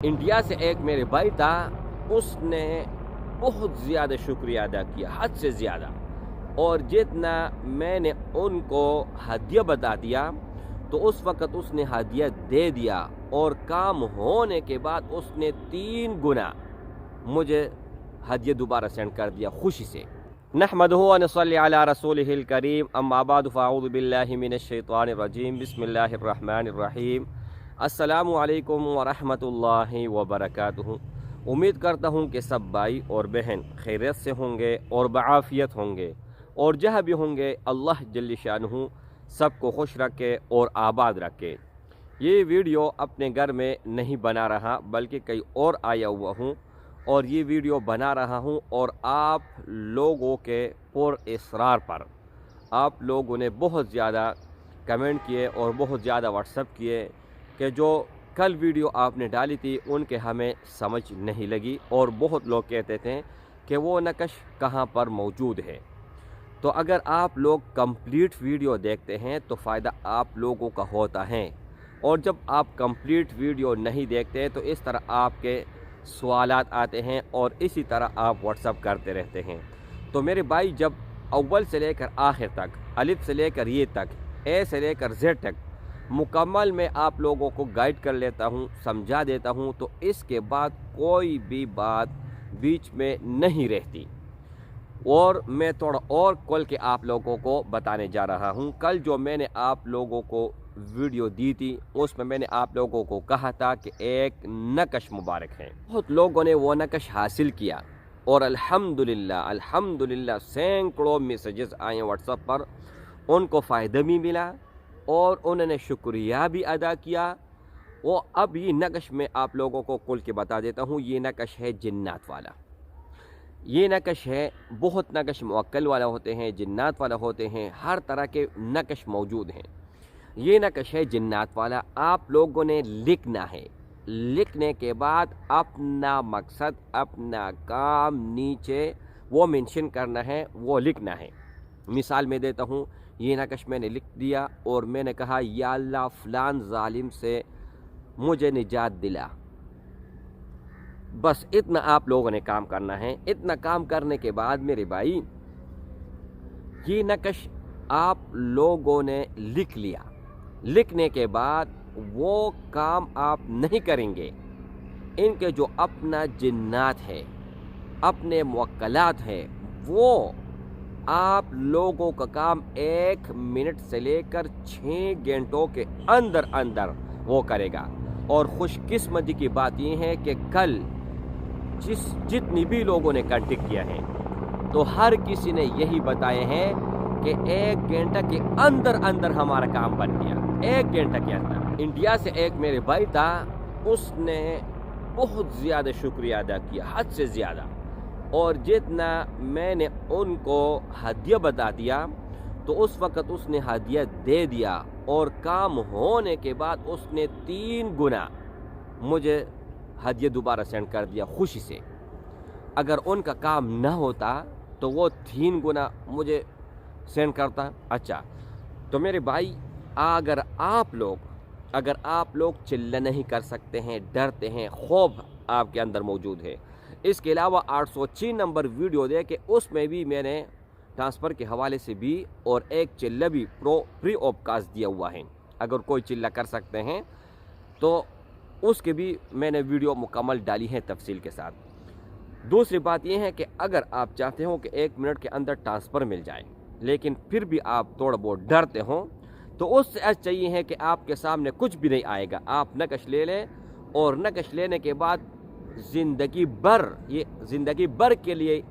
India سے ایک میرے بھائی تھا، اس نے بہت زیادہ شکریہ ادا کیا، حد سے زیادہ، اور جتنا میں نے ان کو ہدیہ بتا دیا تو اس وقت اس نے ہدیہ دے دیا، اور کام ہونے کے بعد اس نے 3 گنا مجھے ہدیہ دوبارہ سینڈ کر دیا خوشی سے۔ نحمدہ و نصلی علی رسولہ الکریم، اما بعد فاعوذ باللہ من الشیطان الرجیم، بسم اللہ الرحمن الرحیم۔ السلام علیکم ورحمۃ اللہ وبرکاتہ۔ امید کرتا ہوں کہ سب بھائی اور بہن خیریت سے ہوں گے اور بعافیت ہوں گے، اور جہاں بھی ہوں گے اللہ جل شانہ سب کو خوش رکھے اور آباد رکھے۔ یہ ویڈیو اپنے گھر میں نہیں بنا رہا بلکہ کئی اور آیا ہوا ہوں، اور یہ ویڈیو بنا رہا ہوں اور آپ لوگوں کے پر اصرار پر آپ لوگوں نے بہت زیادہ کمنٹ کیے اور بہت زیادہ واٹس ایپ کیے کہ جو کل ویڈیو آپ نے ڈالی تھی ان کے ہمیں سمجھ نہیں لگی، اور بہت لوگ کہتے تھے کہ وہ نقش کہاں پر موجود ہے۔ تو اگر آپ لوگ کمپلیٹ ویڈیو دیکھتے ہیں تو فائدہ آپ لوگوں کا ہوتا ہے، اور جب آپ کمپلیٹ ویڈیو نہیں دیکھتے تو اس طرح آپ کے سوالات آتے ہیں اور اسی طرح آپ واٹس ایپ کرتے رہتے ہیں۔ تو میرے بھائی، جب اول سے لے کر آخر تک، الف سے لے کر یہ تک، اے سے لے کر زیڈ تک مکمل میں آپ لوگوں کو گائیڈ کر لیتا ہوں، سمجھا دیتا ہوں، تو اس کے بعد کوئی بھی بات بیچ میں نہیں رہتی۔ اور میں تھوڑا اور کھول کے آپ لوگوں کو بتانے جا رہا ہوں۔ کل جو میں نے آپ لوگوں کو ویڈیو دی تھی اس میں میں نے آپ لوگوں کو کہا تھا کہ ایک نقش مبارک ہے، بہت لوگوں نے وہ نقش حاصل کیا، اور الحمدللہ سینکڑوں میسیجز آئے واٹس ایپ پر، ان کو فائدہ بھی ملا اور انہوں نے شکریہ بھی ادا کیا۔ وہ اب یہ نقش میں آپ لوگوں کو کھول کے بتا دیتا ہوں۔ یہ نقش ہے جنات والا، یہ نقش ہے، بہت نقش موکل والا ہوتے ہیں، جنات والا ہوتے ہیں، ہر طرح کے نقش موجود ہیں۔ یہ نقش ہے جنات والا، آپ لوگوں نے لکھنا ہے، لکھنے کے بعد اپنا مقصد، اپنا کام نیچے وہ منشن کرنا ہے، وہ لکھنا ہے۔ مثال میں دیتا ہوں، یہ نقش میں نے لکھ دیا اور میں نے کہا یا اللہ فلان ظالم سے مجھے نجات دلا، بس اتنا آپ لوگوں نے کام کرنا ہے۔ اتنا کام کرنے کے بعد میرے بھائی، یہ نقش آپ لوگوں نے لکھ لیا، لکھنے کے بعد وہ کام آپ نہیں کریں گے۔ ان کے جو اپنا جنات ہے، اپنے موکلات ہے، وہ آپ لوگوں کا کام 1 منٹ سے لے کر 6 گھنٹوں کے اندر اندر وہ کرے گا۔ اور خوش قسمتی کی بات یہ ہے کہ کل جتنی بھی لوگوں نے کانٹیکٹ کیا ہے تو ہر کسی نے یہی بتائے ہیں کہ 1 گھنٹہ کے اندر اندر ہمارا کام بن گیا، 1 گھنٹہ کے اندر۔ انڈیا سے ایک میرے بھائی تھا، اس نے بہت زیادہ شکریہ ادا کیا، حد سے زیادہ، اور جتنا میں نے ان کو ہدیہ بتا دیا تو اس وقت اس نے ہدیہ دے دیا، اور کام ہونے کے بعد اس نے 3 گنا مجھے ہدیہ دوبارہ سینڈ کر دیا خوشی سے۔ اگر ان کا کام نہ ہوتا تو وہ 3 گنا مجھے سینڈ کرتا۔ اچھا، تو میرے بھائی، اگر آپ لوگ چلہ نہیں کر سکتے ہیں، ڈرتے ہیں، خوف آپ کے اندر موجود ہے، اس کے علاوہ 806 نمبر ویڈیو دے کہ اس میں بھی میں نے ٹرانسفر کے حوالے سے بھی اور ایک چلہ بھی فری آف کاسٹ دیا ہوا ہے۔ اگر کوئی چلہ کر سکتے ہیں تو اس کے بھی میں نے ویڈیو مکمل ڈالی ہے تفصیل کے ساتھ۔ دوسری بات یہ ہے کہ اگر آپ چاہتے ہو کہ 1 منٹ کے اندر ٹرانسفر مل جائے لیکن پھر بھی آپ تھوڑا بہت ڈرتے ہوں، تو اس سے اچھا یہ ہے کہ آپ کے سامنے کچھ بھی نہیں آئے گا، آپ نقش لے لیں، اور نقش لینے کے بعد زندگی بھر کے لیے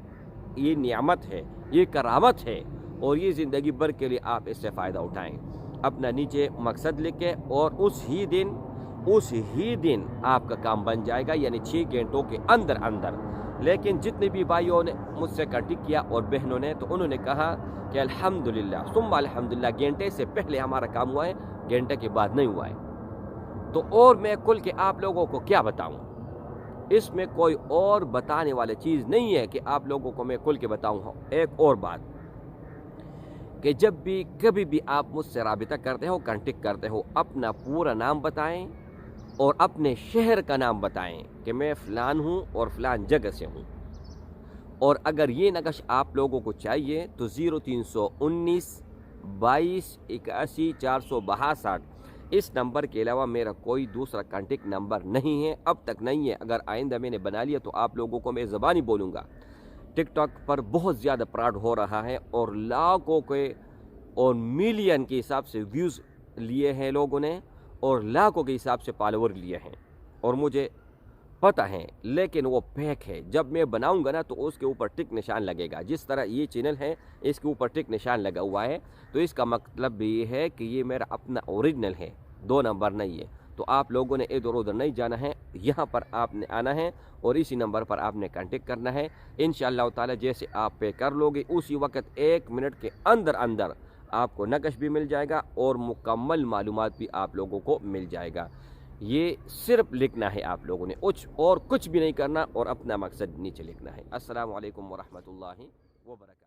یہ نعمت ہے، یہ کرامت ہے، اور یہ زندگی بھر کے لیے آپ اس سے فائدہ اٹھائیں۔ اپنا نیچے مقصد لکھیں اور اس ہی دن آپ کا کام بن جائے گا، یعنی 6 گھنٹوں کے اندر اندر۔ لیکن جتنے بھی بھائیوں نے مجھ سے کانٹیکٹ کیا اور بہنوں نے، تو انہوں نے کہا کہ الحمدللہ ثم الحمدللہ، گھنٹے سے پہلے ہمارا کام ہوا ہے، گھنٹے کے بعد نہیں ہوا ہے۔ تو اور میں کھل کے آپ لوگوں کو کیا بتاؤں؟ اس میں کوئی اور بتانے والی چیز نہیں ہے کہ آپ لوگوں کو میں کھل کے بتاؤں۔ ایک اور بات کہ جب بھی کبھی بھی آپ مجھ سے رابطہ کرتے ہو، کانٹیکٹ کرتے ہو، اپنا پورا نام بتائیں اور اپنے شہر کا نام بتائیں کہ میں فلان ہوں اور فلان جگہ سے ہوں۔ اور اگر یہ نقش آپ لوگوں کو چاہیے تو 0319 22 81 462 اس نمبر کے علاوہ میرا کوئی دوسرا کانٹیکٹ نمبر نہیں ہے، اب تک نہیں ہے۔ اگر آئندہ میں نے بنا لیا تو آپ لوگوں کو میں زبانی بولوں گا۔ ٹک ٹاک پر بہت زیادہ پراڈ ہو رہا ہے اور لاکھوں کے اور ملین کے حساب سے ویوز لیے ہیں لوگوں نے اور لاکھوں کے حساب سے فالوور لیے ہیں، اور مجھے پتہ ہے، لیکن وہ پیک ہے۔ جب میں بناؤں گا نا تو اس کے اوپر ٹک نشان لگے گا، جس طرح یہ چینل ہے اس کے اوپر ٹک نشان لگا ہوا ہے، تو اس کا مطلب بھی یہ ہے کہ یہ میرا اپنا اوریجنل ہے، 2 نمبر نہیں ہے۔ تو آپ لوگوں نے ادھر ادھر نہیں جانا ہے، یہاں پر آپ نے آنا ہے اور اسی نمبر پر آپ نے کانٹیکٹ کرنا ہے۔ انشاءاللہ تعالی جیسے آپ پے کر لو گے اسی وقت 1 منٹ کے اندر آپ کو نقش بھی مل جائے گا اور مکمل معلومات بھی آپ لوگوں کو مل جائے گا۔ یہ صرف لکھنا ہے آپ لوگوں نے، اور کچھ بھی نہیں کرنا اور اپنا مقصد نیچے لکھنا ہے۔ السلام علیکم ورحمۃ اللہ وبرکاتہ۔